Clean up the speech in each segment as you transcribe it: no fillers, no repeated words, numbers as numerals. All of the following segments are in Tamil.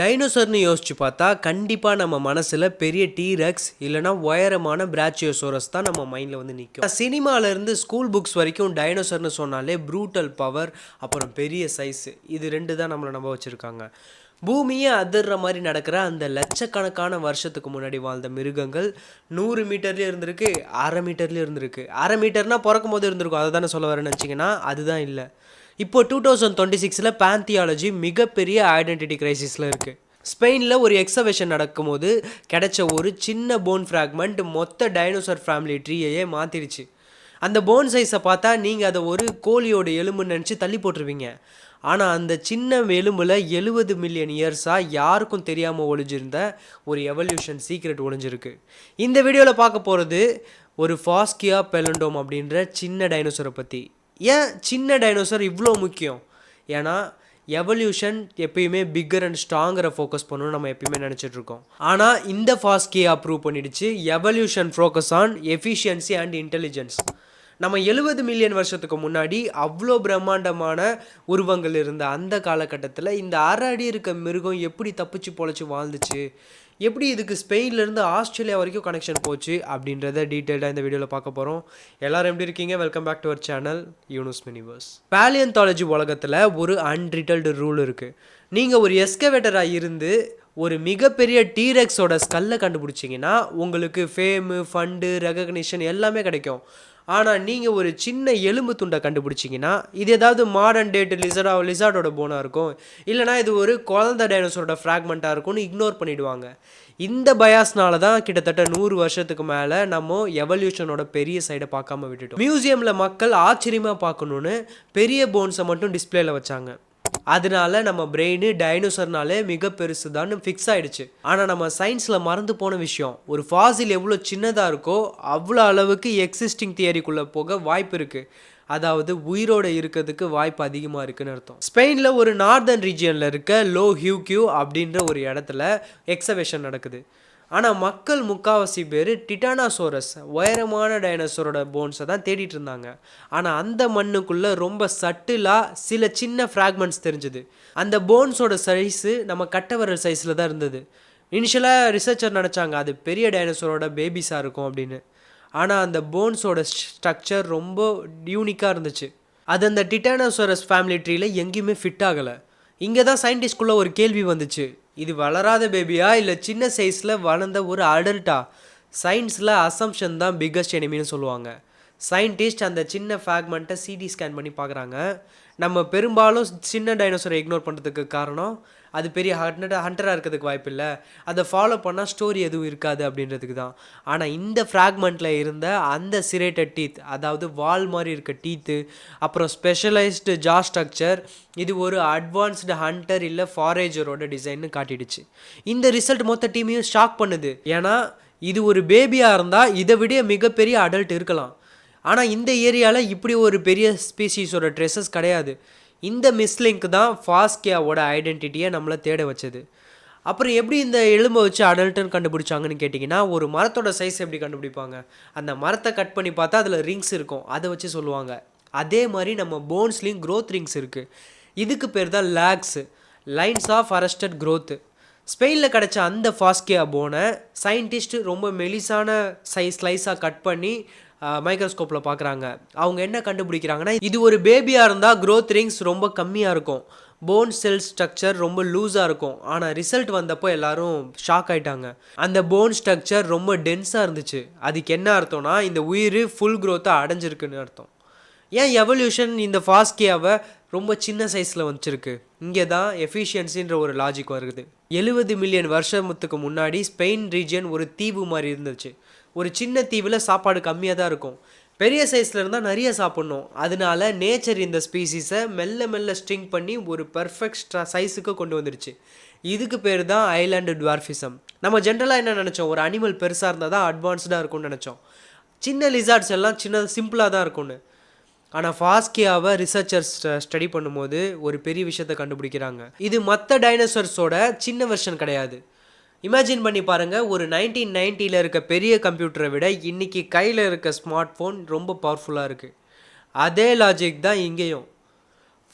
டைனோசர்னு யோசிச்சு பார்த்தா கண்டிப்பாக நம்ம மனசில் பெரிய டீரெக்ஸ் இல்லைனா உயரமான பிராச்சியோசோரஸ் தான் நம்ம மைண்டில் வந்து நிற்கும். சினிமாவிலேருந்து ஸ்கூல் புக்ஸ் வரைக்கும் டைனோசர்னு சொன்னாலே ப்ரூட்டல் பவர் அப்புறம் பெரிய சைஸு இது ரெண்டு தான் நம்மளை நம்ப வச்சுருக்காங்க. பூமியே அதிர்ற மாதிரி நடக்கிற அந்த லட்சக்கணக்கான வருஷத்துக்கு முன்னாடி வாழ்ந்த மிருகங்கள் 100 மீட்டர்லேயே இருந்திருக்கு, அரை மீட்டர்லேயே இருந்திருக்கு. அரை மீட்டர்னால் பிறக்கும் போது இருந்திருக்கும், அதை தானே சொல்ல வரேன்னு நினச்சிங்கன்னா அதுதான் இல்லை. இப்போ 2026 பேந்தியாலஜி மிகப்பெரிய ஐடென்டிட்டி கிரைசிஸில் இருக்குது. ஸ்பெயினில் ஒரு எக்ஸபிஷன் நடக்கும்போது கிடைச்ச ஒரு சின்ன போன் ஃப்ராக்மெண்ட் மொத்த டைனோசர் ஃபேமிலி ட்ரீயையே மாற்றிடுச்சு. அந்த போன் சைஸை பார்த்தா நீங்கள் அதை ஒரு கோழியோட எலும்புன்னு நினச்சி தள்ளி போட்டுருவீங்க. ஆனால் அந்த சின்ன எலும்பில் 70 மில்லியன் இயர்ஸாக யாருக்கும் தெரியாமல் ஒளிஞ்சிருந்த ஒரு எவல்யூஷன் சீக்ரெட் ஒளிஞ்சிருக்கு. இந்த வீடியோவில் பார்க்க போகிறது ஒரு ஃபாஸ்கியா பெலண்டோம் அப்படின்ற சின்ன டைனோசரை பற்றி. ஏன் சின்ன டைனோசர் இவ்வளோ முக்கியம்? ஏன்னா எவல்யூஷன் எப்பயுமே பிக்கர் அண்ட் ஸ்ட்ராங்கரை ஃபோக்கஸ் பண்ணணும்னு நம்ம எப்பயுமே நினச்சிட்ருக்கோம். ஆனால் இந்த ஃபாஸ்கியா ப்ரூவ் பண்ணிடுச்சு evolution focus on efficiency and intelligence. நம்ம 70 மில்லியன் வருஷத்துக்கு முன்னாடி அவ்வளோ பிரம்மாண்டமான உருவங்கள் இருந்த அந்த காலகட்டத்தில் இந்த அரை அடி இருக்க மிருகம் எப்படி தப்பிச்சு பொழைச்சி வாழ்ந்துச்சு, எப்படி இதுக்கு ஸ்பெயின்லேருந்து ஆஸ்திரேலியா வரைக்கும் கனெக்ஷன் போச்சு அப்படின்றத டீட்டெயிலாக இந்த வீடியோவில் பார்க்க போகிறோம். எல்லோரும் எப்படி இருக்கீங்க? Welcome back to our channel Yunus miniverse. Palaeontology உலகத்தில் ஒரு அன்ரிட்டல்டு ரூல் இருக்குது. நீங்கள் ஒரு எஸ்கவேட்டராக இருந்து ஒரு மிகப்பெரிய டீரெக்ஸோட ஸ்கல்லை கண்டுபிடிச்சிங்கன்னா உங்களுக்கு ஃபேமு, ஃபண்டு, ரெகக்னிஷன் எல்லாமே கிடைக்கும். ஆனால் நீங்கள் ஒரு சின்ன எலும்பு துண்டை கண்டுபிடிச்சிங்கன்னா இது ஏதாவது மாடர்ன் டேட்டு லிசார்டோட போனாக இருக்கும், இல்லைனா இது ஒரு குழந்தை டைனோசரோட ஃப்ராக்மெண்ட்டாக இருக்கும்னு இக்னோர் பண்ணிவிடுவாங்க. இந்த பயாஸ்னால தான் கிட்டத்தட்ட 100 வருஷத்துக்கு மேலே நம்ம எவல்யூஷனோட பெரிய சைடை பார்க்காம விட்டுட்டோம். மியூசியமில் மக்கள் ஆச்சரியமாக பார்க்கணுன்னு பெரிய போன்ஸை மட்டும் டிஸ்பிளேல வச்சாங்க. அதனால நம்ம பிரெயின் டைனோசர்னாலே மிக பெருசு தான் ஃபிக்ஸ் ஆகிடுச்சு. ஆனால் நம்ம சயின்ஸில் மறந்து போன விஷயம், ஒரு ஃபாசில் எவ்வளோ சின்னதாக இருக்கோ அவ்வளோ அளவுக்கு எக்ஸிஸ்டிங் தியரிக்குள்ளே போக வாய்ப்பு இருக்குது. அதாவது உயிரோடு இருக்கிறதுக்கு வாய்ப்பு அதிகமாக இருக்குன்னு அர்த்தம். ஸ்பெயினில் ஒரு நார்தர்ன் ரீஜியனில் இருக்க லோ ஹியூக்யூ அப்படின்ற ஒரு இடத்துல எக்ஸபிஷன் நடக்குது. ஆனால் மக்கள் முக்கால்வாசி பேர் டிட்டானாசோரஸ் உயரமான டைனோசரோட போன்ஸை தான் தேடிட்டு இருந்தாங்க. ஆனால் அந்த மண்ணுக்குள்ளே ரொம்ப சட்டிலாக சில சின்ன ஃப்ராக்மெண்ட்ஸ் தெரிஞ்சுது. அந்த போன்ஸோட சைஸு நம்ம கட்டவரல் சைஸில் தான் இருந்தது. இனிஷியலாக ரிசர்ச்சர் நினச்சாங்க அது பெரிய டைனோசரோட பேபிஸாக இருக்கும் அப்படின்னு. ஆனால் அந்த போன்ஸோட ஸ்ட்ரக்சர் ரொம்ப யூனிக்காக இருந்துச்சு. அது அந்த டிட்டானோசோரஸ் ஃபேமிலி ட்ரீயில் எங்கேயுமே ஃபிட் ஆகலை. இங்கே தான் சயின்டிஸ்ட்குள்ளே ஒரு கேள்வி வந்துச்சு, இது வளராத பேபியா இல்லை சின்ன சைஸில் வளர்ந்த ஒரு அடல்ட்டா? சயின்ஸில் அசம்ஷன் தான் பிக்கஸ்ட் எனிமின்னு சொல்லுவாங்க. சயின்டிஸ்ட் அந்த சின்ன ஃப்ராக்மெண்ட்டை சிடி ஸ்கேன் பண்ணி பார்க்குறாங்க. நம்ம பெரும்பாலும் சின்ன டைனோசரை இக்னோர் பண்ணுறதுக்கு காரணம் அது பெரிய ஹண்டராக இருக்கிறதுக்கு வாய்ப்பு இல்லை, அதை ஃபாலோ பண்ணால் ஸ்டோரி எதுவும் இருக்காது அப்படின்றதுக்கு தான். ஆனால் இந்த ஃப்ராக்மெண்ட்டில் இருந்த அந்த சிரேட்டட் டீத், அதாவது வால் மாதிரி இருக்க டீத்து, அப்புறம் ஸ்பெஷலைஸ்டு ஜா ஸ்ட்ரக்சர், இது ஒரு அட்வான்ஸ்டு ஹண்டர் இல்லை ஃபாரேஜரோட டிசைன்னு காட்டிடுச்சு. இந்த ரிசல்ட் மொத்த டீமையும் ஷாக் பண்ணுது. ஏன்னா இது ஒரு பேபியாக இருந்தால் இதை விட மிகப்பெரிய அடல்ட் இருக்கலாம். ஆனால் இந்த ஏரியாவில் இப்படி ஒரு பெரிய ஸ்பீசிஸோட ட்ரெஸ்ஸஸ் கிடையாது. இந்த மிஸ்லிங்க் தான் ஃபாஸ்கியாவோட ஐடென்டிட்டியை நம்மளை தேட வச்சது. அப்புறம் எப்படி இந்த எலும்பை வச்சு அடல்ட்டுன்னு கண்டுபிடிச்சாங்கன்னு கேட்டிங்கன்னா, ஒரு மரத்தோட சைஸ் எப்படி கண்டுபிடிப்பாங்க? அந்த மரத்தை கட் பண்ணி பார்த்தா அதில் ரிங்ஸ் இருக்கும், அதை வச்சு சொல்லுவாங்க. அதே மாதிரி நம்ம போன்ஸ்லேயும் க்ரோத் ரிங்ஸ் இருக்குது. இதுக்கு பேர் தான் லேக்ஸு, லைன்ஸ் ஆஃப் அரெஸ்டட் க்ரோத்து. ஸ்பெயினில் கிடச்ச அந்த ஃபாஸ்கியா போனை சயின்டிஸ்ட் ரொம்ப மெலிசான ஸ்லைஸாக கட் பண்ணி மைக்ரோஸ்கோப்பில் பார்க்குறாங்க. அவங்க என்ன கண்டுபிடிக்கிறாங்கன்னா, இது ஒரு பேபியாக இருந்தால் க்ரோத் ரிங்ஸ் ரொம்ப கம்மியாக இருக்கும், போன் செல் ஸ்ட்ரக்சர் ரொம்ப லூஸாக இருக்கும். ஆனால் ரிசல்ட் வந்தப்போ எல்லாரும் ஷாக் ஆகிட்டாங்க. அந்த போன் ஸ்ட்ரக்சர் ரொம்ப டென்ஸாக இருந்துச்சு. அதுக்கு என்ன அர்த்தம்னா இந்த உயிர் ஃபுல் க்ரோத்தாக அடைஞ்சிருக்குன்னு அர்த்தம். ஏன் எவல்யூஷன் இந்த ஃபாஸ்கியாவை ரொம்ப சின்ன சைஸில் வச்சுருக்கு? இங்கே தான் எஃபிஷியன்சின்ற ஒரு லாஜிக் வருது. 70 மில்லியன் வருஷத்துக்கு முன்னாடி ஸ்பெயின் ரீஜியன் ஒரு தீவு மாதிரி இருந்துச்சு. ஒரு சின்ன தீவில் சாப்பாடு கம்மியாக தான் இருக்கும், பெரிய சைஸில் இருந்தால் நிறைய சாப்பிட்ணும். அதனால நேச்சர் இந்த ஸ்பீசிஸை மெல்ல மெல்ல ஸ்ட்ரிங் பண்ணி ஒரு பர்ஃபெக்ட் சைஸுக்கு கொண்டு வந்துடுச்சு. இதுக்கு பேர் தான் ஐலாண்டு டுவார்ஃபிசம். நம்ம ஜென்ரலாக என்ன நினச்சோம், ஒரு அனிமல் பெருசாக இருந்தால் தான் அட்வான்ஸ்டாக இருக்கும்னு நினச்சோம். சின்ன லிசார்ட்ஸ் எல்லாம் சிம்பிளாக தான் இருக்கும்னு. ஆனால் ஃபாஸ்கியாவை ரிசர்ச்சர்ஸ் ஸ்டடி பண்ணும்போது ஒரு பெரிய விஷயத்தை கண்டுபிடிக்கிறாங்க. இது மற்ற டைனோசர்ஸோட சின்ன வெர்ஷன் கிடையாது. இமேஜின் பண்ணி பாருங்கள், ஒரு 1990 இருக்க பெரிய கம்ப்யூட்டரை விட இன்றைக்கி கையில் இருக்க ஸ்மார்ட் ஃபோன் ரொம்ப பவர்ஃபுல்லாக இருக்குது. அதே லாஜிக் தான் இங்கேயும்.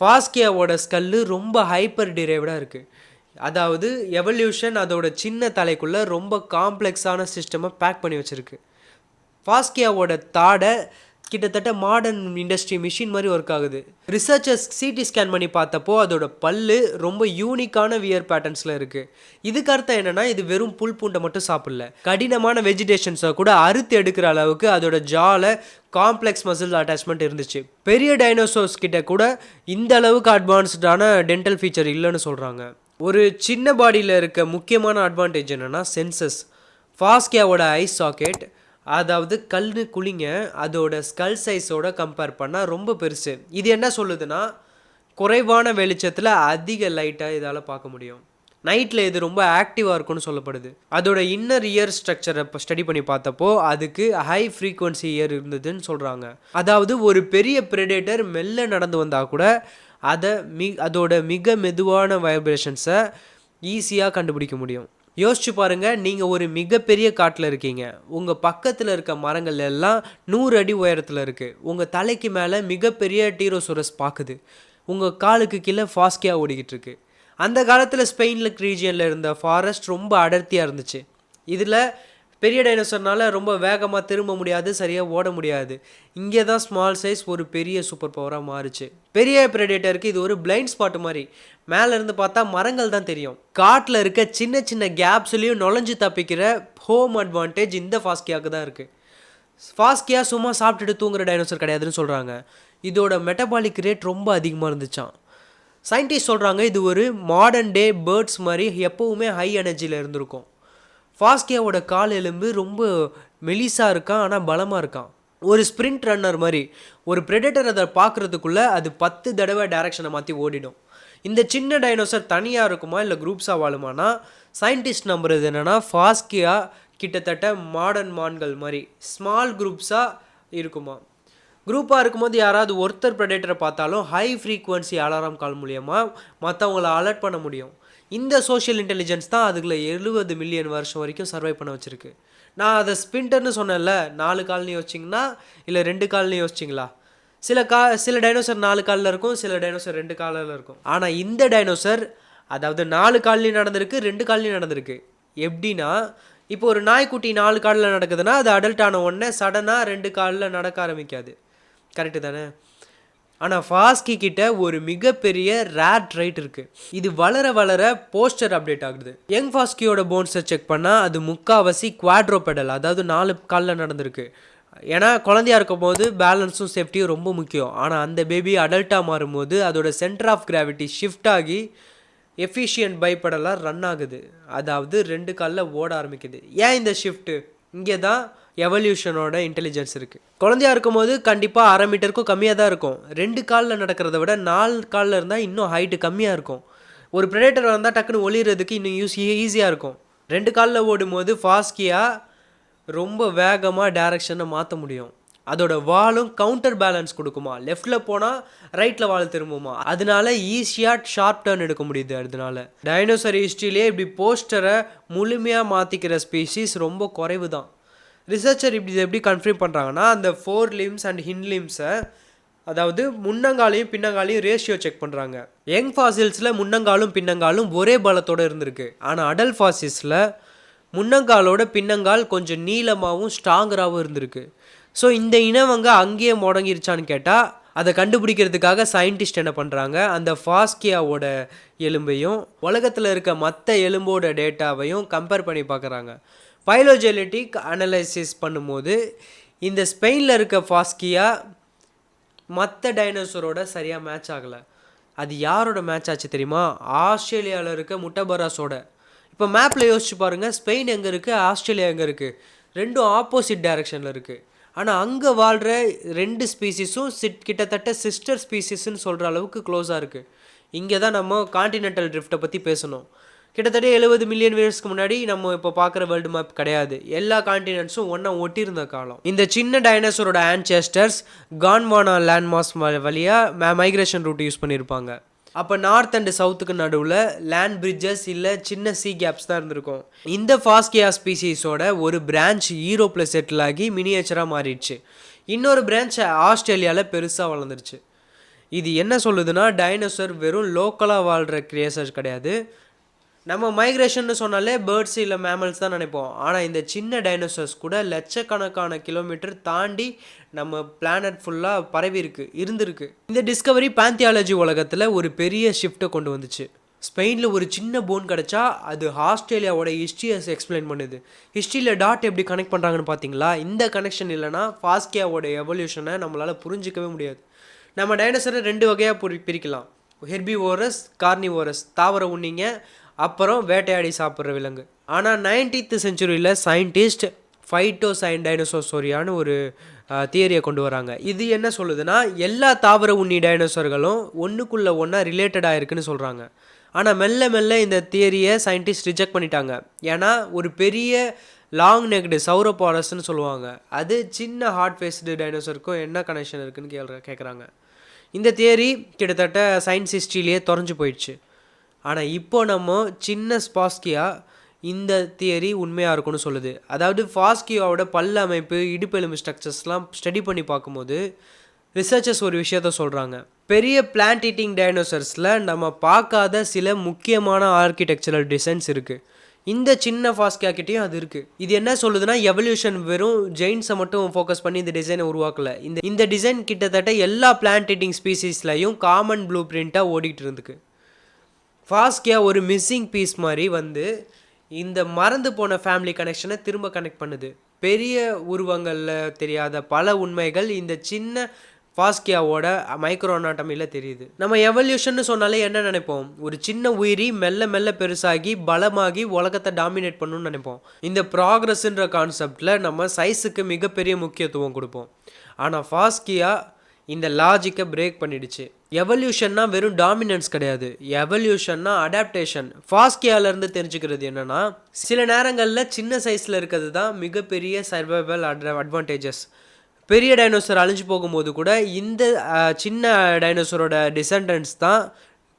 ஃபாஸ்கியாவோட ஸ்கல்லு ரொம்ப ஹைப்பர் டிரைவ்டாக இருக்குது. அதாவது எவல்யூஷன் அதோட சின்ன தலைக்குள்ளே ரொம்ப காம்ப்ளெக்ஸான சிஸ்டமை பேக் பண்ணி வச்சுருக்கு. ஃபாஸ்கியாவோட தாடை கிட்டத்தட்ட மாடர்ன் இண்டஸ்ட்ரி மிஷின் மாதிரி ஒர்க் ஆகுது. ரிசர்ச்சர்ஸ் சிடி ஸ்கேன் பண்ணி பார்த்தப்போ அதோட பல்லு ரொம்ப யூனிக்கான வியர் பேட்டர்ன்ஸில் இருக்குது. இதுக்கு அர்த்தம் என்னென்னா இது வெறும் புல் பூண்டை மட்டும் சாப்பிடல, கடினமான வெஜிடேஷன்ஸை கூட அறுத்து எடுக்கிற அளவுக்கு அதோட ஜால காம்ப்ளெக்ஸ் மசில் அட்டாச்மெண்ட் இருந்துச்சு. பெரிய டைனோசர்ஸ் கிட்ட கூட இந்த அளவுக்கு அட்வான்ஸ்டான டென்டல் ஃபீச்சர் இல்லைன்னு சொல்கிறாங்க. ஒரு சின்ன பாடியில் இருக்க முக்கியமான அட்வான்டேஜ் என்னென்னா சென்சஸ். ஃபாஸ்கியாவோட ஐ சாக்கெட், அதாவது கல் குழிங்க, அதோட ஸ்கல் சைஸோட கம்பேர் பண்ணால் ரொம்ப பெருசு. இது என்ன சொல்லுதுன்னா குறைவான வெளிச்சத்தில் அதிக லைட்டாக இதால் பார்க்க முடியும். நைட்டில் இது ரொம்ப ஆக்டிவாக இருக்கும்னு சொல்லப்படுது. அதோட இன்னர் இயர் ஸ்ட்ரக்சரை இப்போ ஸ்டடி பண்ணி பார்த்தப்போ அதுக்கு ஹை ஃப்ரீக்குவன்சி இயர் இருந்ததுன்னு சொல்கிறாங்க. அதாவது ஒரு பெரிய ப்ரெடேட்டர் மெல்ல நடந்து வந்தால் கூட அதோட மிக மெதுவான வைப்ரேஷன்ஸை ஈஸியாக கண்டுபிடிக்க முடியும். யோசிச்சு பாருங்கள், நீங்கள் ஒரு மிகப்பெரிய காட்டில் இருக்கீங்க, உங்கள் பக்கத்தில் இருக்க மரங்கள் எல்லாம் 100 அடி உயரத்தில் இருக்குது, உங்கள் தலைக்கு மேலே மிகப்பெரிய டீரோசோரஸ் பார்க்குது, உங்கள் காலுக்கு கீழே ஃபாஸ்கியா ஓடிக்கிட்டு இருக்கு. அந்த காலத்தில் ஸ்பெயினில் ரீஜியனில் இருந்த ஃபாரஸ்ட் ரொம்ப அடர்த்தியாக இருந்துச்சு. இதில் பெரிய டைனோசர்னால ரொம்ப வேகமாக திரும்ப முடியாது, சரியாக ஓட முடியாது. இங்கே தான் ஸ்மால் சைஸ் ஒரு பெரிய சூப்பர் பவராக மாறுச்சு. பெரிய ப்ரெடேட்டருக்கு இது ஒரு பிளைண்ட் ஸ்பாட் மாதிரி. மேலேருந்து பார்த்தா மரங்கள் தான் தெரியும். காட்டில் இருக்க சின்ன சின்ன கேப்ஸ்லேயும் நுழைஞ்சு தப்பிக்கிற ஹோம் அட்வான்டேஜ் இந்த ஃபாஸ்கியாவுக்கு தான் இருக்குது. ஃபாஸ்கியா சும்மா சாப்பிட்டுட்டு தூங்குற டைனோசர் கிடையாதுன்னு சொல்கிறாங்க. இதோட மெட்டபாலிக் ரேட் ரொம்ப அதிகமாக இருந்துச்சான். சயின்டிஸ்ட் சொல்கிறாங்க இது ஒரு மாடர்ன் டே பேர்ட்ஸ் மாதிரி எப்போவுமே ஹை எனர்ஜியில் இருந்திருக்கும். ஃபாஸ்கியாவோட கால் எலும்பு ரொம்ப மெலிசாக இருக்கான், ஆனால் பலமாக இருக்கான். ஒரு ஸ்ப்ரிண்ட் ரன்னர் மாதிரி. ஒரு ப்ரெடேட்டர் அதை பார்க்குறதுக்குள்ளே அது 10 தடவை டைரக்ஷனை மாற்றி ஓடிடும். இந்த சின்ன டைனோசர் தனியாக இருக்குமா இல்லை குரூப்ஸாக வாழுமானா சயின்டிஸ்ட் நம்புறது என்னென்னா ஃபாஸ்கியா கிட்டத்தட்ட மாடர்ன் மான்கள் மாதிரி ஸ்மால் குரூப்ஸாக இருக்குமா. குரூப்பாக இருக்கும்போது யாராவது ஒருத்தர் ப்ரெடேட்டரை பார்த்தாலும் ஹை ஃப்ரீக்குவன்சி அலாரம் கால் மூலியமாக மற்றவங்கள அலர்ட் பண்ண முடியும். இந்த சோஷியல் இன்டெலிஜென்ஸ் தான் அதுக்குள்ள 70 மில்லியன் வருஷம் வரைக்கும் சர்வை பண்ண வச்சுருக்கு. நான் அதை ஸ்பின்டர்னு சொன்னேன்ல, 4 கால்னு யோசிச்சிங்கன்னா இல்லை 2 கால்னு யோசிச்சிங்களா? சில டைனோசர் 4 காலில் இருக்கும், சில டைனோசர் 2 காலில் இருக்கும். ஆனால் இந்த டைனோசர் அதாவது 4 கால்லையும் நடந்திருக்கு, 2 கால்லையும் நடந்திருக்கு. எப்படின்னா இப்போ ஒரு நாய்க்குட்டி 4 காலில் நடக்குதுன்னா அது அடல்ட் ஆன உடனே சடனாக 2 காலில் நடக்க ஆரம்பிக்காது. கரெக்டு தானே? ஆனால் ஃபாஸ்கி கிட்ட ஒரு மிகப்பெரிய ரேர் ட்ரைட் இருக்குது. இது வளர வளர போஸ்டர் அப்டேட் ஆகுது. யங் ஃபாஸ்கியோட போன்ஸை செக் பண்ணால் அது முக்கால்வாசி குவாட்ரோபெடல், அதாவது 4 காலில் நடந்திருக்கு. ஏன்னா குழந்தையா இருக்கும் போது பேலன்ஸும் சேஃப்டியும் ரொம்ப முக்கியம். ஆனால் அந்த பேபி அடல்ட்டாக மாறும்போது அதோட சென்டர் ஆஃப் கிராவிட்டி ஷிஃப்ட் ஆகி எஃபிஷியன்ட் பைப்படலாக ரன் ஆகுது, அதாவது 2 காலில் ஓட ஆரம்பிக்குது. ஏன் இந்த ஷிஃப்ட்டு? இங்கே தான் எவல்யூஷனோட இன்டெலிஜென்ஸ் இருக்குது. குழந்தையா இருக்கும்போது கண்டிப்பாக 1/2 மீட்டருக்கும் கம்மியாக தான் இருக்கும். 2 காலில் நடக்கிறத விட 4 காலில் இருந்தால் இன்னும் ஹைட்டு கம்மியாக இருக்கும். ஒரு ப்ரெடேட்டர் வந்தால் டக்குன்னு ஒளிகிறதுக்கு இன்னும் ஈஸியாக இருக்கும். 2 காலில் ஓடும்போது ஃபாஸ்கியா ரொம்ப வேகமாக டைரக்ஷனை மாற்ற முடியும். அதோட வாலும் கவுண்டர் பேலன்ஸ் கொடுக்குமா, லெஃப்டில் போனால் ரைட்டில் வால் திரும்புமா, அதனால ஈஸியாக ஷார்ப் டர்ன் எடுக்க முடியுது. அதனால டைனோசர் ஹிஸ்ட்ரியிலே இப்படி போஸ்டரை முழுமையாக மாற்றிக்கிற ஸ்பீஷீஸ் ரொம்ப குறைவு தான். ரிசர்ச்சர் எப்படி கன்ஃபார்ம் பண்ணுறாங்கன்னா அந்த 4 லிம்ஸ் அண்ட் ஹிண்ட் லிம்ஸை, அதாவது முன்னங்காலையும் பின்னங்காலையும் ரேஷியோ செக் பண்ணுறாங்க. யங் ஃபாசில்ஸில் முன்னங்காலும் பின்னங்காலும் ஒரே பலத்தோடு இருந்திருக்கு. ஆனால் அடல்ட் ஃபாசில்ஸில் முன்னங்காலோட பின்னங்கால் கொஞ்சம் நீளமாகவும் ஸ்ட்ராங்கராகவும் இருந்திருக்கு. ஸோ இந்த இனவங்க அங்கேயே முடங்கிருச்சான்னு கேட்டால் அதை கண்டுபிடிக்கிறதுக்காக சயின்டிஸ்ட் என்ன பண்ணுறாங்க, அந்த ஃபாஸ்கியாவோட எலும்பையும் உலகத்தில் இருக்க மற்ற எலும்போட டேட்டாவையும் கம்பேர் பண்ணி பார்க்குறாங்க. பைலோஜெனடிக் அனலைசிஸ் பண்ணும்போது இந்த ஸ்பெயினில் இருக்க ஃபாஸ்கியா மற்ற டைனோசரோட சரியாக மேட்ச் ஆகலை. அது யாரோட மேட்ச் ஆச்சு தெரியுமா? ஆஸ்திரேலியாவில் இருக்க முட்டபராஸோட. இப்போ மேப்பில் யோசிச்சு பாருங்கள், ஸ்பெயின் எங்கே இருக்குது, ஆஸ்திரேலியா எங்கே இருக்குது? ரெண்டும் ஆப்போசிட் டைரக்ஷனில் இருக்குது. ஆனால் அங்கே வாழ்கிற 2 ஸ்பீசிஸும் கிட்டத்தட்ட சிஸ்டர் ஸ்பீசிஸ்ன்னு சொல்கிற அளவுக்கு க்ளோஸாக இருக்குது. இங்கே தான் நம்ம கான்டினென்டல் ட்ரிஃப்ட்டை பற்றி பேசணும். கிட்டத்தட்ட 70 மில்லியன் இயர்ஸ்க்கு முன்னாடி நம்ம இப்போ பார்க்குற வேர்ல்டு மேப் கிடையாது. எல்லா கான்டினென்ட்ஸும் ஒன்றா ஒட்டியிருந்த காலம். இந்த சின்ன டைனோசரோட ஆன்செஸ்டர்ஸ் கான்வானா லேண்ட்மாஸ் வழியாக மைக்ரேஷன் ரூட் யூஸ் பண்ணியிருப்பாங்க. அப்போ நார்த் அண்ட் சவுத்துக்கு நடுவில் லேண்ட் பிரிட்ஜஸ் இல்லை சின்ன சி கேப்ஸ் தான் இருந்திருக்கும். இந்த ஃபாஸ்கியா ஸ்பீசிஸோட ஒரு பிரான்ச் யூரோப்பில் செட்டில் ஆகி மினியேச்சராக மாறிடுச்சு. இன்னொரு பிரான்ச் ஆஸ்திரேலியாவில் பெருசாக வளர்ந்துருச்சு. இது என்ன சொல்லுதுன்னா டைனோசர் வெறும் லோக்கலாக வாழ்கிற கிரியேச்சர்ஸ் கிடையாது, நம்ம மைக்ரேஷன்னு சொன்னாலே பேர்ட்ஸ் இல்லை மேமல்ஸ் தான் நினைப்போம். ஆனால் இந்த சின்ன டைனோசர்ஸ் கூட லட்சக்கணக்கான கிலோமீட்டர் தாண்டி நம்ம பிளானட் ஃபுல்லாக பரவி இருந்திருக்கு. இந்த டிஸ்கவரி பேந்தியாலஜி உலகத்தில் ஒரு பெரிய ஷிஃப்ட்டை கொண்டு வந்துச்சு. ஸ்பெயினில் ஒரு சின்ன போன் கிடச்சா அது ஆஸ்திரேலியாவோட ஹிஸ்ட்ரியை எக்ஸ்பிளைன் பண்ணுது. ஹிஸ்ட்ரியில் டாட் எப்படி கனெக்ட் பண்ணுறாங்கன்னு பார்த்தீங்களா? இந்த கனெக்ஷன் இல்லைனா ஃபாஸ்கியாவோட எவல்யூஷனை நம்மளால் புரிஞ்சிக்கவே முடியாது. நம்ம டைனோசரை 2 வகையாக பிரிக்கலாம். ஹெர்பிவோரஸ், கார்னிவோரஸ், தாவர உண்ணிங்க, அப்புறம் வேட்டையாடி சாப்பிட்ற விலங்கு. ஆனால் 19th செஞ்சுரியில் சயின்டிஸ்ட் ஃபைட்டோசைன் டைனோசோரியான்னு ஒரு தியரியை கொண்டு வராங்க. இது என்ன சொல்லுதுன்னா, எல்லா தாவர உண்ணி டைனோசர்களும் ஒன்றுக்குள்ளே ஒன்றா ரிலேட்டடாக இருக்குன்னு சொல்கிறாங்க. ஆனால் மெல்ல மெல்ல இந்த தியரியை சயின்டிஸ்ட் ரிஜெக்ட் பண்ணிட்டாங்க. ஏன்னா ஒரு பெரிய லாங் நெக்டு சௌரோபாரஸ்ன்னு சொல்லுவாங்க, அது சின்ன ஹார்ட் ஃபேஸ்டு டைனோசருக்கும் என்ன கனெக்ஷன் இருக்குன்னு கேட்குறாங்க. இந்த தியரி கிட்டத்தட்ட சயின்ஸ் ஹிஸ்ட்ரியிலேயே தொலைஞ்சு போயிடுச்சு. ஆனால் இப்போ நம்ம சின்ன ஃபாஸ்கியா இந்த தியரி உண்மையாக இருக்கும்னு சொல்லுது. அதாவது ஃபாஸ்கியாவோட பல் அமைப்பு, இடுப்பெலும்பு ஸ்ட்ரக்சர்ஸ்லாம் ஸ்டடி பண்ணி பார்க்கும்போது ரிசர்ச்சர்ஸ் ஒரு விஷயத்த சொல்கிறாங்க. பெரிய பிளான்ட் ஈட்டிங் டைனோசர்ஸில் நம்ம பார்க்காத சில முக்கியமான ஆர்கிடெக்சரல் டிசைன்ஸ் இருக்குது. இந்த சின்ன ஃபாஸ்கியாக்கிட்டையும் அது இருக்குது. இது என்ன சொல்லுதுன்னா, எவல்யூஷன் வெறும் ஜெயின்ஸை மட்டும் ஃபோக்கஸ் பண்ணி இந்த டிசைனை உருவாக்கலை. இந்த டிசைன் கிட்டத்தட்ட எல்லா பிளான்ட் ஈட்டிங் ஸ்பீசிஸ்லையும் காமன் ப்ளூ பிரிண்ட்டாக ஓடிக்கிட்டு இருந்துக்கு. ஃபாஸ்கியா ஒரு மிஸ்ஸிங் பீஸ் மாதிரி வந்து இந்த மறந்து போன ஃபேமிலி கனெக்ஷனை திரும்ப கனெக்ட் பண்ணுது. பெரிய உருவங்களில் தெரியாத பல உண்மைகள் இந்த சின்ன ஃபாஸ்கியாவோட மைக்ரோ அனாட்டமியில் தெரியுது. நம்ம எவல்யூஷன்னு சொன்னாலே என்ன நினைப்போம்? ஒரு சின்ன உயிரி மெல்ல மெல்ல பெருசாகி பலமாகி உலகத்தை டாமினேட் பண்ணணும்னு நினைப்போம். இந்த ப்ராக்ரஸ்ன்ற கான்செப்டில் நம்ம சைஸுக்கு மிகப்பெரிய முக்கியத்துவம் கொடுப்போம். ஆனால் ஃபாஸ்கியா இந்த லாஜிக்கை பிரேக் பண்ணிடுச்சு. எவல்யூஷன்னா வெறும் டாமினன்ஸ் கிடையாது, எவல்யூஷன்னா அடாப்டேஷன். ஃபாஸ்கியாவிலேருந்து தெரிஞ்சுக்கிறது என்னென்னா, சில நேரங்களில் சின்ன சைஸில் இருக்கிறது தான் மிகப்பெரிய சர்வைவல் அட்வான்டேஜஸ். பெரிய டைனோசர் அழிஞ்சு போகும்போது கூட இந்த சின்ன டைனோசரோட டிசெண்டன்ட்ஸ் தான்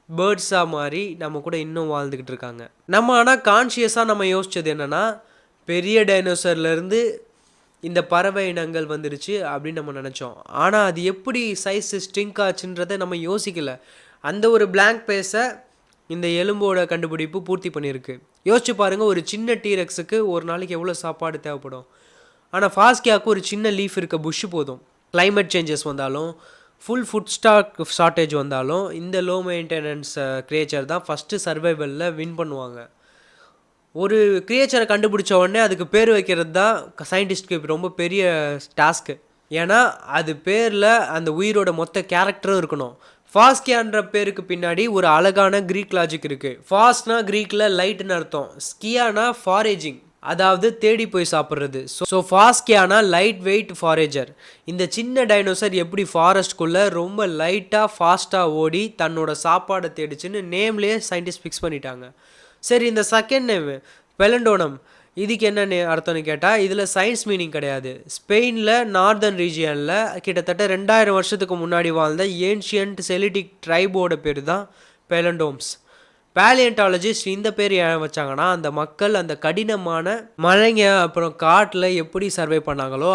பேர்ட்ஸாக மாதிரி நம்ம கூட இன்னும் வாழ்ந்துக்கிட்டு இருக்காங்க. நம்ம ஆனால் கான்ஷியஸாக நம்ம யோசித்தது என்னென்னா, பெரிய டைனோசர்லேருந்து இந்த பறவை இனங்கள் வந்துருச்சு அப்படின்னு நம்ம நினச்சோம். ஆனால் அது எப்படி சைஸ் ஸ்ட்ரிங்க் ஆச்சுன்றதை நம்ம யோசிக்கலை. அந்த ஒரு பிளாங்க் பேஸை இந்த எலும்போட கண்டுபிடிப்பு பூர்த்தி பண்ணியிருக்கு. யோசிச்சு பாருங்கள், ஒரு சின்ன டீரெக்ஸுக்கு ஒரு நாளைக்கு எவ்வளோ சாப்பாடு தேவைப்படும். ஆனால் ஃபாஸ்கியாவுக்கு ஒரு சின்ன லீஃப் இருக்க புஷ்ஷு போதும். கிளைமேட் சேஞ்சஸ் வந்தாலும், ஃபுல் ஃபுட் ஸ்டாக் ஷார்ட்டேஜ் வந்தாலும் இந்த லோ மெயின்டெனன்ஸ் கிரியேச்சர் தான் ஃபஸ்ட்டு சர்வைவலில் வின் பண்ணுவாங்க. ஒரு கிரியேச்சரை கண்டுபிடிச்ச உடனே அதுக்கு பேர் வைக்கிறது தான் சயின்டிஸ்ட்க்கு ரொம்ப பெரிய டாஸ்க்கு. ஏன்னா அது பேரில் அந்த உயிரோட மொத்த கேரக்டரும் இருக்கணும். ஃபாஸ்கியான்ற பேருக்கு பின்னாடி ஒரு அழகான க்ரீக் லாஜிக் இருக்குது. ஃபாஸ்ட்னா க்ரீக்கில் லைட்னு அர்த்தம், ஸ்கியானா ஃபாரேஜிங், அதாவது தேடி போய் சாப்பிட்றது. ஸோ ஃபாஸ்கியானா லைட் வெயிட் ஃபாரேஜர். இந்த சின்ன டைனோசர் எப்படி ஃபாரஸ்ட்குள்ளே ரொம்ப லைட்டாக ஃபாஸ்ட்டாக ஓடி தன்னோட சாப்பாடை தேடிச்சுன்னு நேம்லேயே சயின்டிஸ்ட் ஃபிக்ஸ் பண்ணிட்டாங்க. சரி, இந்த செகண்ட் நேம் பெலண்டோனம், இதுக்கு என்ன அர்த்தம்னு கேட்டால் இதில் சயின்ஸ் மீனிங் கிடையாது. ஸ்பெயினில் நார்தர்ன் ரீஜியனில் கிட்டத்தட்ட 2000 வருஷத்துக்கு முன்னாடி வாழ்ந்த ஏன்ஷியன்ட் செலிட்டிக் ட்ரைபோட பேர் தான் பெலண்டோம்ஸ். பேலியன்டாலஜிஸ்ட் இந்த பேர் ஏன் வச்சாங்கன்னா, அந்த மக்கள் அந்த கடினமான மழைங்க அப்புறம் காட்டில் எப்படி சர்வை பண்ணாங்களோ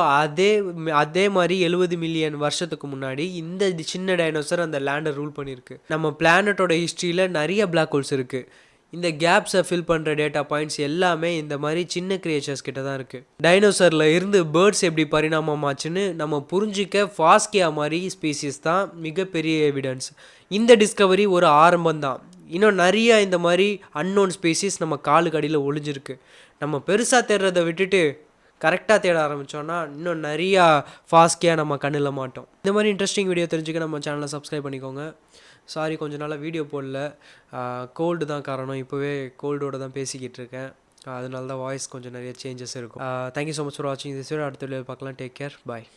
அதே மாதிரி 70 மில்லியன் வருஷத்துக்கு முன்னாடி இந்த சின்ன டைனோசர் அந்த லேண்டை ரூல் பண்ணியிருக்கு. நம்ம பிளானட்டோட ஹிஸ்ட்ரியில் நிறைய பிளாக் ஹோல்ஸ் இருக்குது. இந்த கேப்ஸை ஃபில் பண்ணுற டேட்டா பாயிண்ட்ஸ் எல்லாமே இந்த மாதிரி சின்ன கிரியேச்சர்ஸ் கிட்ட தான் இருக்குது. டைனோசரில் இருந்து பேர்ட்ஸ் எப்படி பரிணாமமாச்சுன்னு நம்ம புரிஞ்சிக்க ஃபாஸ்கியா மாதிரி ஸ்பீசிஸ் தான் மிகப்பெரிய எவிடன்ஸ். இந்த டிஸ்கவரி ஒரு ஆரம்பம் தான். இன்னும் நிறைய இந்த மாதிரி அன்னோன் ஸ்பீசிஸ் நம்ம காலுக்கு அடியில் ஒளிஞ்சிருக்கு. நம்ம பெருசாக தேடுறதை விட்டுட்டு கரெக்டாக தேட ஆரம்பித்தோன்னா இன்னும் நிறையா ஃபாஸ்கியா நம்ம கண்ணில் மாட்டோம். இந்த மாதிரி இன்ட்ரெஸ்டிங் வீடியோ தெரிஞ்சுக்க நம்ம சேனலை சப்ஸ்கிரைப் பண்ணிக்கோங்க. சாரி, கொஞ்ச நாளாக வீடியோ போடல, கோல்டு தான் காரணம். இப்போவே கோல்டோடு தான் பேசிக்கிட்டு இருக்கேன், அதனால தான் வாய்ஸ் கொஞ்சம் நிறைய சேஞ்சஸ் இருக்கும். தேங்க்யூ ஸோ மச் ஃபார் வாட்சிங் திஸ் வீடியோ. அடுத்த வீடியோ பார்க்கலாம். டேக் கேர், பாய்.